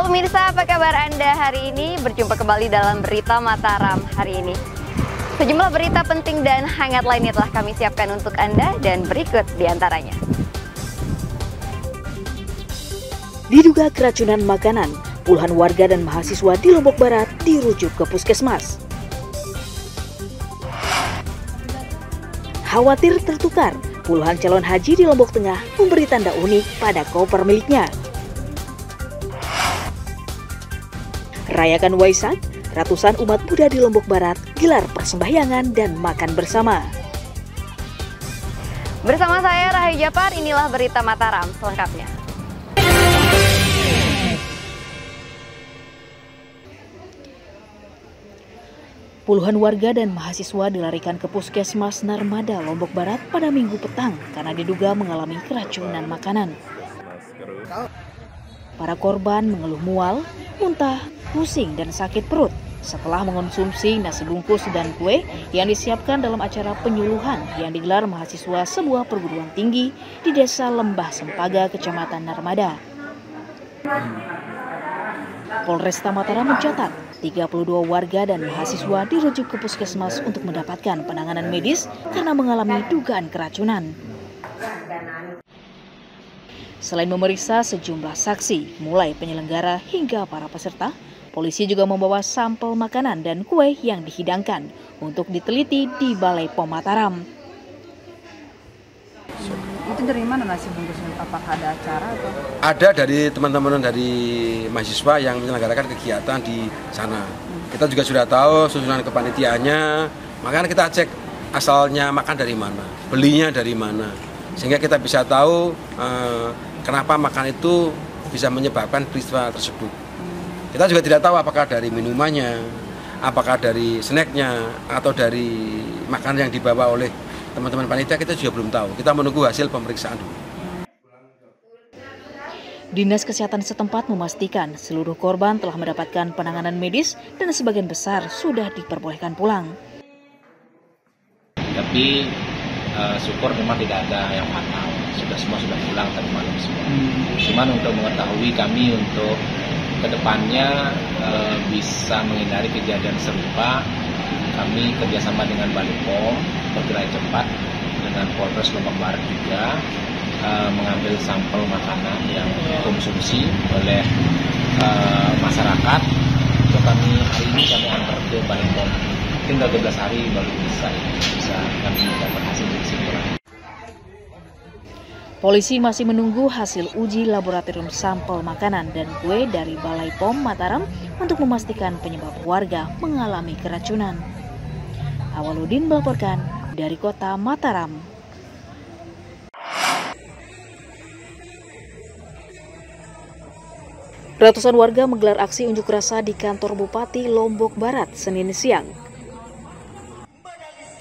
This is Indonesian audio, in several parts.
pemirsa, apa kabar Anda hari ini? Berjumpa kembali dalam Berita Mataram hari ini. Sejumlah berita penting dan hangat lainnya telah kami siapkan untuk Anda dan berikut diantaranya. Diduga keracunan makanan, puluhan warga dan mahasiswa di Lombok Barat dirujuk ke puskesmas. Khawatir tertukar, puluhan calon haji di Lombok Tengah memberi tanda unik pada koper miliknya. Rayakan Waisak, ratusan umat Buddha di Lombok Barat gelar persembahyangan dan makan bersama. Bersama saya Rahayu Japar, inilah Berita Mataram selengkapnya. Puluhan warga dan mahasiswa dilarikan ke Puskesmas Narmada, Lombok Barat pada Minggu petang karena diduga mengalami keracunan makanan. Para korban mengeluh mual, muntah, pusing, dan sakit perut setelah mengonsumsi nasi bungkus dan kue yang disiapkan dalam acara penyuluhan yang digelar mahasiswa sebuah perguruan tinggi di Desa Lembah Sempaga, Kecamatan Narmada. Polresta Mataram mencatat 32 warga dan mahasiswa dirujuk ke puskesmas untuk mendapatkan penanganan medis karena mengalami dugaan keracunan. Selain memeriksa sejumlah saksi, mulai penyelenggara hingga para peserta, polisi juga membawa sampel makanan dan kue yang dihidangkan untuk diteliti di Balai POM Mataram. Itu dari mana nasi bungkusnya? Apakah ada acara atau? Ada dari teman-teman dari mahasiswa yang menyelenggarakan kegiatan di sana. Kita juga sudah tahu susunan kepanitiaannya, makanya kita cek asalnya makan dari mana, belinya dari mana, sehingga kita bisa tahu kenapa makan itu bisa menyebabkan peristiwa tersebut. Kita juga tidak tahu apakah dari minumannya, apakah dari snacknya, atau dari makanan yang dibawa oleh teman-teman panitia, kita juga belum tahu. Kita menunggu hasil pemeriksaan dulu. Dinas Kesehatan setempat memastikan seluruh korban telah mendapatkan penanganan medis dan sebagian besar sudah diperbolehkan pulang. Tapi syukur memang tidak ada yang fatal. Semua sudah pulang tadi malam semua. Cuman untuk mengetahui kami untuk kedepannya bisa menghindari kejadian serupa, kami kerjasama dengan Balai POM bergerak cepat dengan Polres Lombok Barat juga mengambil sampel makanan yang dikonsumsi oleh masyarakat. Untuk kami hari ini kami antar ke Balai POM. Mungkin 12 hari baru bisa kami dapat hasil kesimpulan. Polisi masih menunggu hasil uji laboratorium sampel makanan dan kue dari Balai POM Mataram untuk memastikan penyebab warga mengalami keracunan. Awaludin melaporkan dari kota Mataram. Ratusan warga menggelar aksi unjuk rasa di kantor Bupati Lombok Barat Senin siang.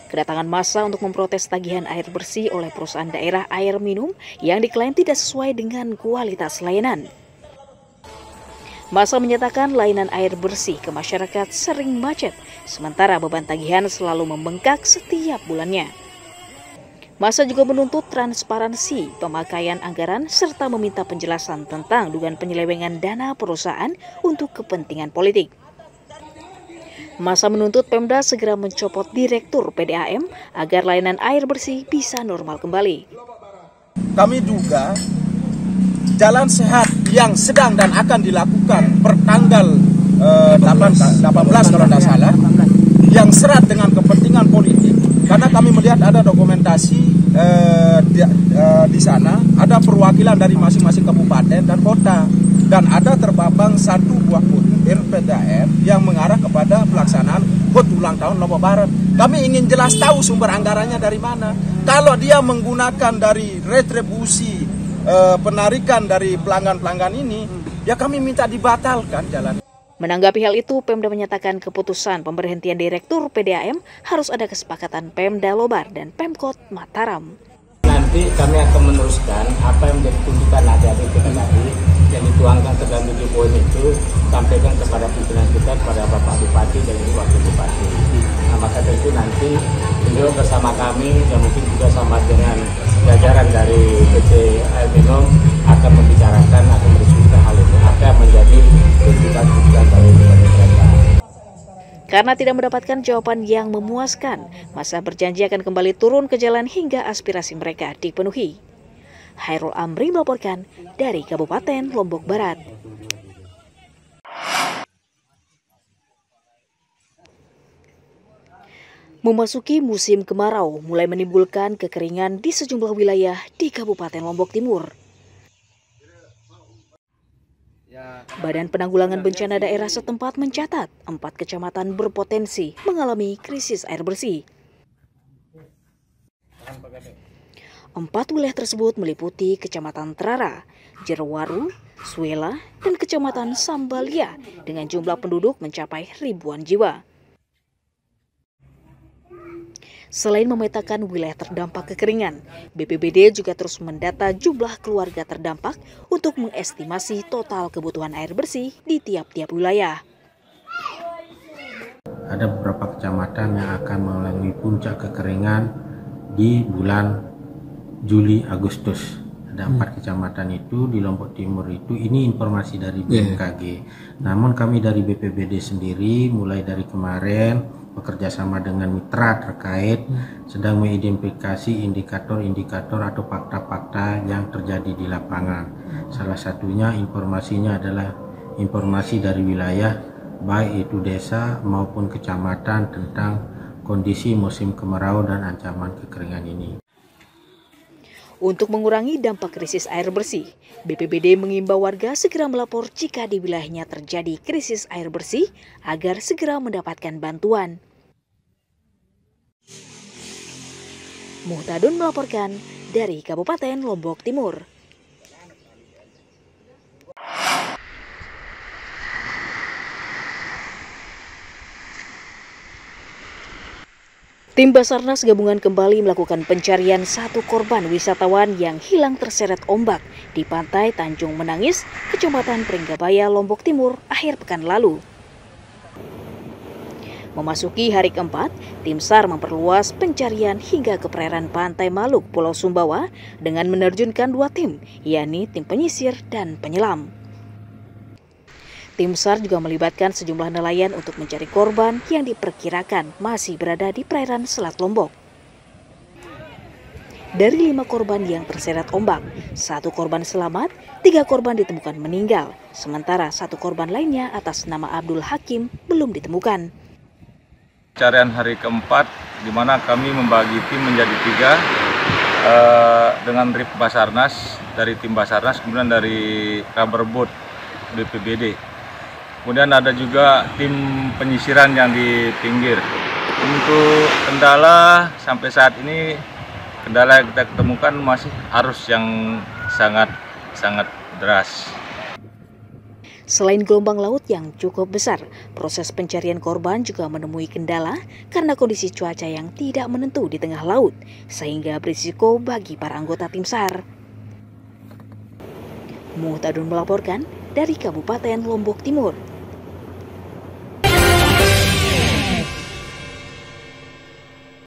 Kedatangan massa untuk memprotes tagihan air bersih oleh perusahaan daerah air minum yang diklaim tidak sesuai dengan kualitas layanan. Massa menyatakan layanan air bersih ke masyarakat sering macet, sementara beban tagihan selalu membengkak setiap bulannya. Massa juga menuntut transparansi pemakaian anggaran serta meminta penjelasan tentang dugaan penyelewengan dana perusahaan untuk kepentingan politik. Massa menuntut Pemda segera mencopot Direktur PDAM agar layanan air bersih bisa normal kembali. Kami duga jalan sehat yang sedang dan akan dilakukan per tanggal 18 kalau tidak salah, yang serat dengan kepentingan politik, karena kami melihat ada dokumentasi di sana, ada perwakilan dari masing-masing kabupaten dan kota, dan ada terpampang satu buah butir PDAM yang mengarah kepada pelaksanaan HUT ulang tahun Lombok Barat. Kami ingin jelas tahu sumber anggarannya dari mana. Kalau dia menggunakan dari retribusi penarikan dari pelanggan-pelanggan ini, ya kami minta dibatalkan jalan. Menanggapi hal itu, Pemda menyatakan keputusan pemberhentian Direktur PDAM harus ada kesepakatan Pemda Lobar dan Pemkot Mataram. Nanti kami akan meneruskan apa yang menjadi tuntutan adik-adik kita tadi yang dituangkan ke dalam 7 poin itu, sampaikan kepada pimpinan kita, kepada Bapak Bupati dan Ibu Wakil Bupati. Nah, maka itu nanti beliau bersama kami yang mungkin juga sama dengan jajaran dari PT Air Minum akan membicarakan, akan berdiskusi memastikan hal itu apa yang menjadi tuntutan dari mereka. Karena tidak mendapatkan jawaban yang memuaskan, massa berjanji akan kembali turun ke jalan hingga aspirasi mereka dipenuhi. Hairul Amri melaporkan dari Kabupaten Lombok Barat. Memasuki musim kemarau mulai menimbulkan kekeringan di sejumlah wilayah di Kabupaten Lombok Timur. Badan Penanggulangan Bencana Daerah setempat mencatat 4 kecamatan berpotensi mengalami krisis air bersih. 4 wilayah tersebut meliputi Kecamatan Trara, Jerewaru, Suela, dan Kecamatan Sambalia dengan jumlah penduduk mencapai ribuan jiwa. Selain memetakan wilayah terdampak kekeringan, BPBD juga terus mendata jumlah keluarga terdampak untuk mengestimasi total kebutuhan air bersih di tiap-tiap wilayah. Ada beberapa kecamatan yang akan melalui puncak kekeringan di bulan Juli Agustus. Ada 4 kecamatan itu di Lombok Timur itu, ini informasi dari BMKG. Namun kami dari BPBD sendiri mulai dari kemarin bekerja sama dengan mitra terkait sedang mengidentifikasi indikator-indikator atau fakta-fakta yang terjadi di lapangan. Salah satunya informasinya adalah informasi dari wilayah baik itu desa maupun kecamatan tentang kondisi musim kemarau dan ancaman kekeringan ini. Untuk mengurangi dampak krisis air bersih, BPBD mengimbau warga segera melapor jika di wilayahnya terjadi krisis air bersih agar segera mendapatkan bantuan. Muhtadun melaporkan dari Kabupaten Lombok Timur. Tim Basarnas gabungan kembali melakukan pencarian 1 korban wisatawan yang hilang terseret ombak di pantai Tanjung Menangis, Kecamatan Pringgabaya, Lombok Timur, akhir pekan lalu. Memasuki hari keempat, tim SAR memperluas pencarian hingga ke perairan Pantai Maluk, Pulau Sumbawa dengan menerjunkan 2 tim, yakni tim penyisir dan penyelam. Tim SAR juga melibatkan sejumlah nelayan untuk mencari korban yang diperkirakan masih berada di perairan Selat Lombok. Dari 5 korban yang terseret ombak, 1 korban selamat, 3 korban ditemukan meninggal, sementara 1 korban lainnya atas nama Abdul Hakim belum ditemukan. Pencarian hari keempat, di mana kami membagi tim menjadi 3 dengan RIP Basarnas, dari tim Basarnas, kemudian dari rubber boat BPBD. Kemudian ada juga tim penyisiran yang di pinggir. Untuk kendala sampai saat ini, kendala yang kita ketemukan masih arus yang sangat deras. Selain gelombang laut yang cukup besar, proses pencarian korban juga menemui kendala karena kondisi cuaca yang tidak menentu di tengah laut, sehingga berisiko bagi para anggota tim SAR. Muhtadun melaporkan dari Kabupaten Lombok Timur.